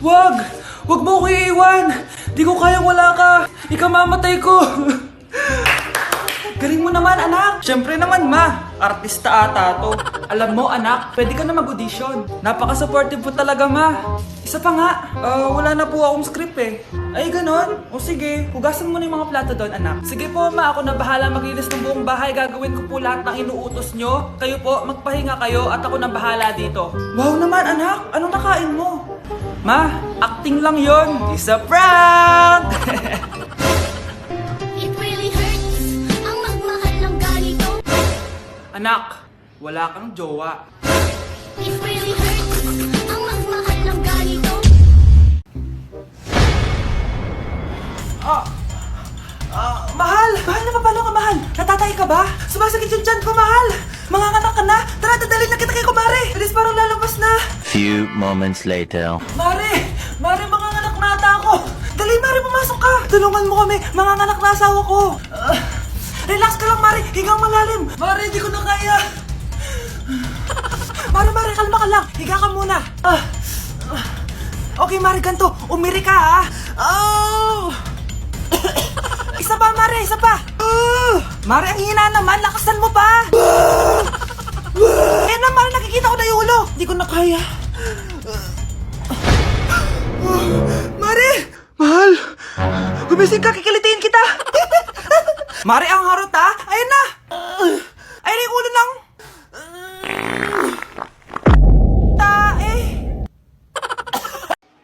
Wag! Wag mo ko iiwan! Di ko kayang wala ka! Ikamamatay ko! Galing mo naman, anak! Siyempre naman, ma! Artista ata to. Alam mo, anak, pwede ka na mag-audition. Napaka-supportive po talaga, ma. Isa pa nga, wala na po akong script eh. Ay, ganon? O sige, hugasan mo na yung mga plato doon, anak. Sige po, ma, ako na bahala maglinis ng buong bahay. Gagawin ko po lahat ng inuutos nyo. Kayo po, magpahinga kayo at ako na bahala dito. Wow naman, anak! Anong nakain mo? Ma, acting lang yon. It's a prank! It really hurts ang magmahal ng ganito. Anak, wala kang jowa. It really hurts ang magmahal ng ganito. Mahal! Mahal na paano ka, mahal? Natatay ka ba? Sumasakit yung tiyan ko, mahal! Manganganak ka na! Tara, dadalhin na kita kay kumare! Alis parang lalabas na! Few moments later. Mare! Mare, manganganak na ata ako! Dali, Mare, pumasok ka! Tulungan mo kami! Manganganak na asawa ko! Relax ka lang, Mare! Higang malalim! Mare, hindi ko na kaya! Mare, kalma ka lang! Higa ka muna! Okay, Mare, ganito! Umiri ka, ha! Isa pa, Mare! Isa pa! Mare, ang hina naman! Lakasan mo pa! Eh na, Mare, nakikita ko na yung ulo! Hindi ko na kaya! Mare! Mahal! Gumising ka, kikilitiin kita! Mare, ang harot ha! Ayun na! Ayun na yung ulo ng... Tae!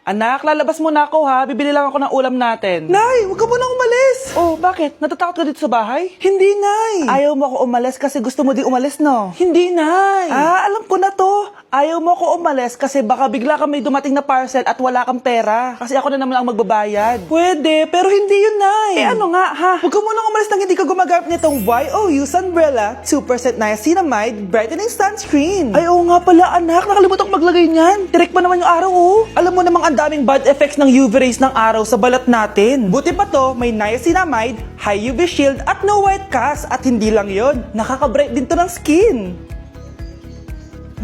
Anak, lalabas muna ako ha. Bibili lang ako ng ulam natin. Nay, huwag ka munang umalis! Oh, bakit? Natatakot ka dito sa bahay? Hindi, Nay! Ayaw mo ako umalis kasi gusto mo di umalis, no? Hindi, Nay! Alam ko na to. Ayaw mo ako umalis kasi baka bigla ka may dumating na parcel at wala kang pera. Kasi ako na naman ang magbabayad. Pwede, pero hindi yun, Nay. Eh ano nga, ha? Huwag ka munang umalis nang hindi ka gumagamit nitong YOU Sunbrella 2% Niacinamide Brightening Sunscreen. Ay, oo nga pala, anak. Nakalimutan ko maglagay niyan. Direct pa naman yung araw, oh. Alam mo namang ang daming bad effects ng UV rays ng araw sa balat natin. Buti pa to, may niacinamide, high UV shield at no white cast. At hindi lang yon, nakaka-bright din to ng skin.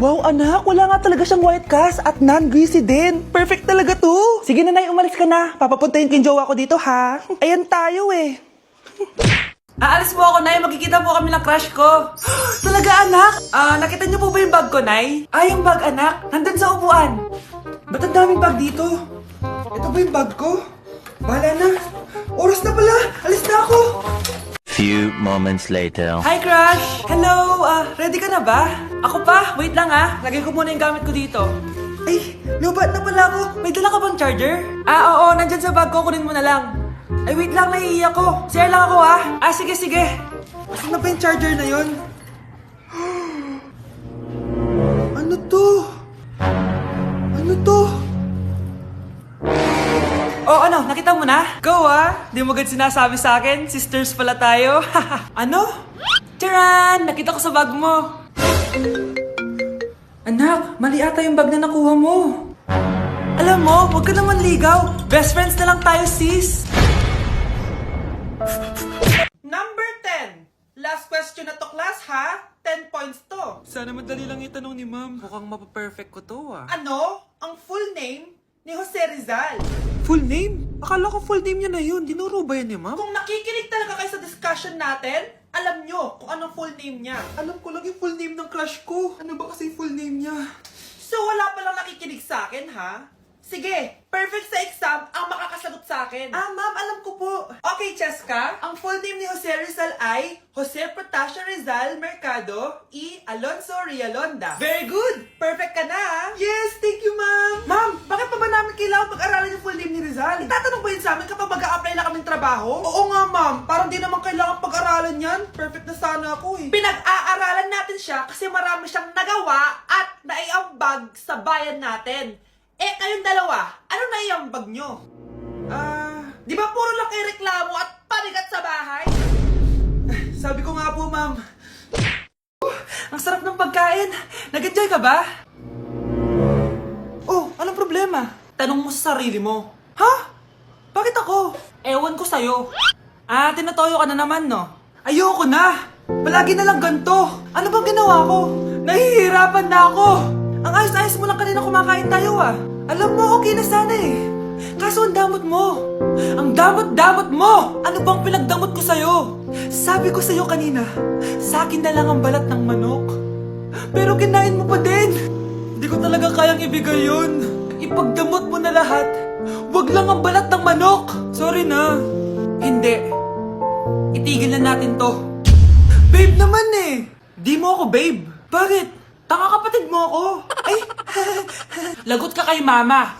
Wow, anak, wala nga talaga siyang white cast at non-greasy din. Perfect talaga to. Sige na, Nay, umalis ka na. Papapuntahin ko yung jowa ko dito, ha? Ayan tayo, eh. Aalis po ako, Nay. Magkikita po kami ng crush ko. Talaga, anak? Nakita niyo po ba yung bag ko, Nay? Yung bag, anak. Nandun sa upuan. Ba't ang daming bag dito? Ito ba yung bag ko? Bahala na. Oras na pala. Alis na ako. Few moments later. Hi, crush! Hello! Ready ka na ba? Ako pa? Wait lang lagay ko muna yung gamit ko dito. Ay, lubat na pala ako. May dala ka bang charger? Oo, nandyan sa bag ko. Kunin mo na lang. Ay, wait lang, naiiyak ko. Share lang ako, sige. Asan na ba yung charger na yun? Ano to? Ano to? Oh, ano? Nakita mo na? Go, Di mo agad sinasabi sa akin. Sisters pala tayo. Ano? Charan! Nakita ko sa bag mo. Anak, mali ata yung bag na nakuha mo. Alam mo, huwag ka naman ligaw. Best friends na lang tayo, sis. Number 10. Last question na to, class, ha? 10 points to. Sana madali lang itanong ni ma'am. Mukhang mapaperfect ko to, Ano? Ang full name ni Jose Rizal. Full name? Akala ko full name niya na yun. Dinuro ba yan ni ma'am? Kung nakikinig talaga kayo sa discussion natin, alam nyo kung anong full name niya. Alam ko lang yung full name ng crush ko. Ano ba kasi full name niya? So wala palang nakikinig sa akin, ha? Sige, perfect sa exam ang makakasagot sa akin. Ma'am, alam ko po. Okay, Cheska, ang full name ni Jose Rizal ay Jose Protasio Rizal Mercado E. Alonso Rialonda. Very good! Perfect ka na, Yes, thank you, ma'am. Ma'am, bakit pa ba namin kailangan pag-aralan yung full name ni Rizal? Itatanong ba yun sa amin kapag mag-a-apply na kaming trabaho? Oo nga, ma'am. Parang di naman kailangan pag-aralan yan. Perfect na sana ako, eh. Pinag-aaralan natin siya kasi marami siyang nagawa at naiambag sa bayan natin. Kayong dalawa, ano na iambag nyo? Di ba puro lang kayo reklamo at panigat sa bahay? Sabi ko nga po, ma'am. Ang sarap ng pagkain. Nag-enjoy ka ba? Oh, anong problema? Tanong mo sa sarili mo. Ha? Bakit ako? Ewan ko sa'yo. Tinatoyo ka na naman, no? Ayoko na. Palagi na lang ganito. Ano bang ginawa ko? Nahihirapan na ako. Ang ayos-ayos mo lang kanina kumakain tayo, Alam mo, okay na sana eh. Kaso ang damot mo. Ang damot-damot mo! Ano bang pinagdamot ko sa'yo? Sabi ko sa'yo kanina, sa akin na lang ang balat ng manok. Pero kinain mo pa din. Hindi ko talaga kayang ibigay yun. Ipagdamot mo na lahat. Wag lang ang balat ng manok. Sorry na. Hindi. Itigil na natin to. Babe naman eh. Di mo ako babe. Bakit? Tanga kapatid mo ako. Ay, lagot ka kay mama.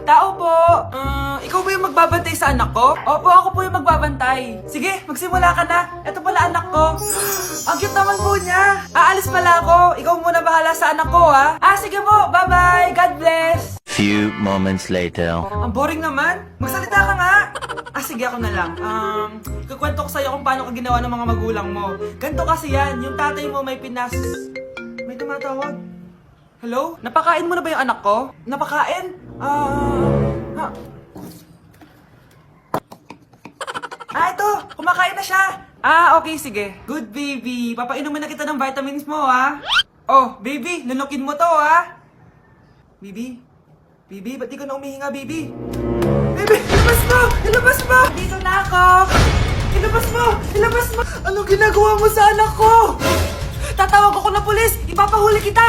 Tao po. Ikaw ba yung magbabantay sa anak ko? Opo, ako po yung magbabantay. Sige, magsimula ka na. Ito pala anak ko. Ang cute naman po niya. Aalis pala ako. Ikaw muna bahala sa anak ko, ha? Sige po. Bye-bye. God bless. Few moments later. Ang boring naman. Magsalita ka nga. Sige, ako na lang. Kukwento ko sa'yo kung paano ka ginawa ng mga magulang mo. Ganto kasi yan. Yung tatay mo may May tumatawag. Hello? Napakain mo na ba yung anak ko? Napakain? Ito! Kumakain na siya! Okay, sige. Good baby. Papainumin na kita ng vitamins mo, ha? Oh, baby, lunukin mo to, ha? Baby? Baby, ba't di ka na umihinga, baby? Baby, ilabas mo! Ilabas mo! Dito na ako! Ilabas mo! Ilabas mo! Anong ginagawa mo sa anak ko? Tatawag ako ng pulis! Ipapahuli kita!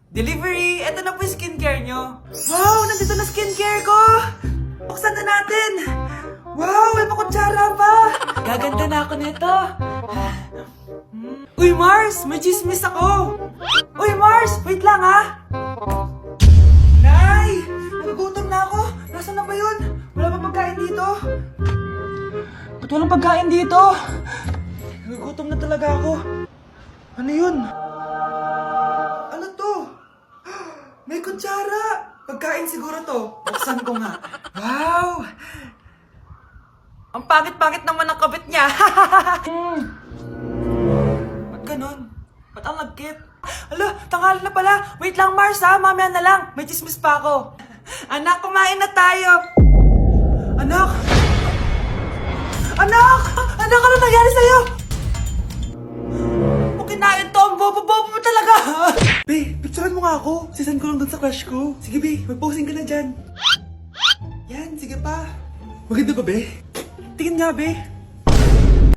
Delivery! Ito na po yung skincare nyo. Wow! Nandito na skincare ko! Buksan na natin! Wow! May makutsara pa! Gaganda na ako nito! Uy, Mars! May chismis ako! Uy, Mars! Wait lang, ha! Nay! Nagugutom na ako! Nasaan na ba yun? Wala pa pagkain dito? Ba't walang pagkain dito? Nagugutom na talaga ako. Ano yun? Ano to? May kutsara! Pagkain siguro to. Buksan ko nga. Wow! Ang pangit-pangit naman ang kabit niya. Ba't ganun? Ba't ang lagkit? Ala, tanghali na pala. Wait lang, Mars, ha? Mamaya na lang. May chismis pa ako. Anak, kumain na tayo. Anak! Anak! Anak, ano nangyari sa'yo? Kung kinain to, ang bobo-bobo mo talaga. Be, picturean mo nga ako. Sisend ko lang dun sa crush ko. Sige, Be, mag-posing ka na dyan. Yan, sige pa. Maganda ba, Be? Tingin nga, Be.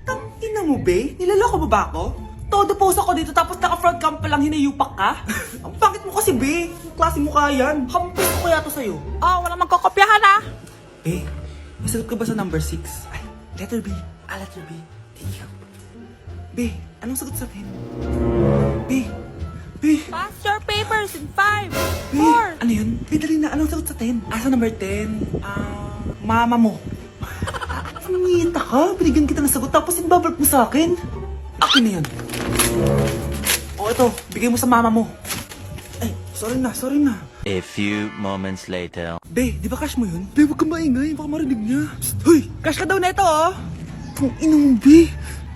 Tangina mo, Be? Nilaloko mo ba ako? Todo post ako dito tapos naka-front cam pa lang hinayupak ka? Ang pangit mo kasi, Be. Ang klase mo kaya yan. Hampis ko kaya to sa'yo. Walang magkokopyahan, ha? Be, nasagot ka ba sa number 6? Ay, letter B. Letter B. Thank you. Be, anong sagot sa 10? B. Pass your papers in 5, Be, 4. ano yun? Be, dali na. Anong sagot sa 10? Sa number 10? Mama mo. Nangita ka? Binigyan kita ng sagot tapos inbabalik mo sa akin? Akin na yun. Ito. Bigay mo sa mama mo. Ay, sorry na. A few moments later. Be, di ba crush mo yun? Be, huwag kang maingay. Baka marinig niya. Psst, hoy! Crush ka daw na ito, oh! Kung inong, Be.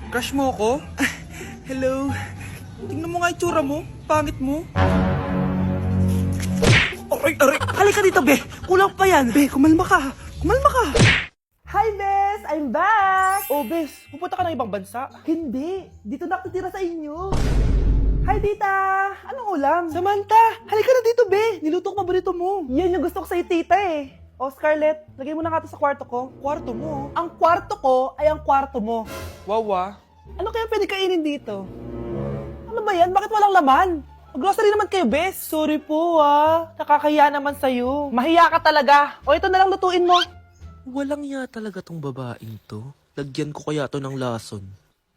Crush mo ako? Hello. Tingnan mo nga itsura mo. Pangit mo. Aray! Halika dito, Be. Kulang pa yan. Be, kumalma ka. Hi, Bes! I'm back! Oh, Bes, pupunta ka ng ibang bansa? Hindi. Dito na ako titira sa inyo. Hi, tita! Anong ulam? Samantha! Halika na dito, Be! Niluto ko paborito mo. Yan yung gusto ko sa'yo, tita eh. Oh, Scarlett, lagay mo na nga to sa kwarto ko. Kwarto mo? Ang kwarto ko ay ang kwarto mo. Wawa. Ano kaya pwede kainin dito? Ano ba yan? Bakit walang laman? Grocery naman kayo, Bes. Sorry po, nakakahiya naman sa'yo. Mahiya ka talaga. O, ito na lang lutuin mo. Walang ya talaga tong babaeng to. Lagyan ko kaya to ng lason.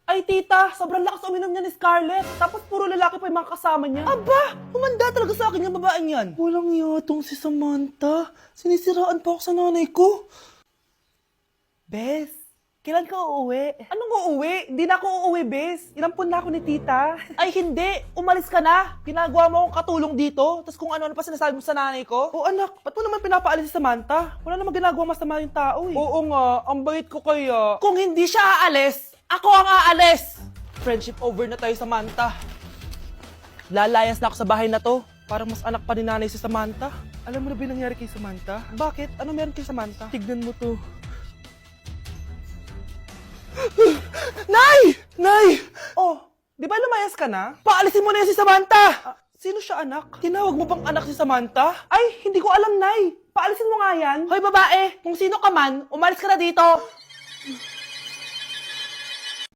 Ay, tita, sobrang lakas uminom niya ni Scarlett. Tapos puro lalaki pa yung mga kasama niya. Aba, humanda talaga sa akin yung babaeng yan. Walang yatong si Samantha. Sinisiraan pa ako sa nanay ko. Bes, kailan ka uuwi? Anong uuwi? Hindi na ako uuwi, Bes. Inampun na ako ni tita. Ay, hindi. Umalis ka na. Ginagawa mo akong katulong dito. Tapos kung ano-ano pa sinasabi mo sa nanay ko. Oh, anak, ba't mo naman pinapaalis si Samantha? Wala namang ginagawa masama yung tao eh. Oo nga, ang bait ko kaya. Kung hindi siya aalis, ako ang aalis! Friendship over na tayo, Samantha. Lalayas na ako sa bahay na to. Parang mas anak pa ni nanay si Samantha. Alam mo na ba yung nangyari kay Samantha? Bakit? Ano meron kay Samantha? Tignan mo to. Nay! Nay! Oh, Di ba lumayas ka na? Paalisin mo na yan si Samantha! Sino siya, anak? Tinawag mo bang anak si Samantha? Ay, hindi ko alam, Nay. Paalisin mo nga yan. Hoy, babae, kung sino ka man, umalis ka na dito.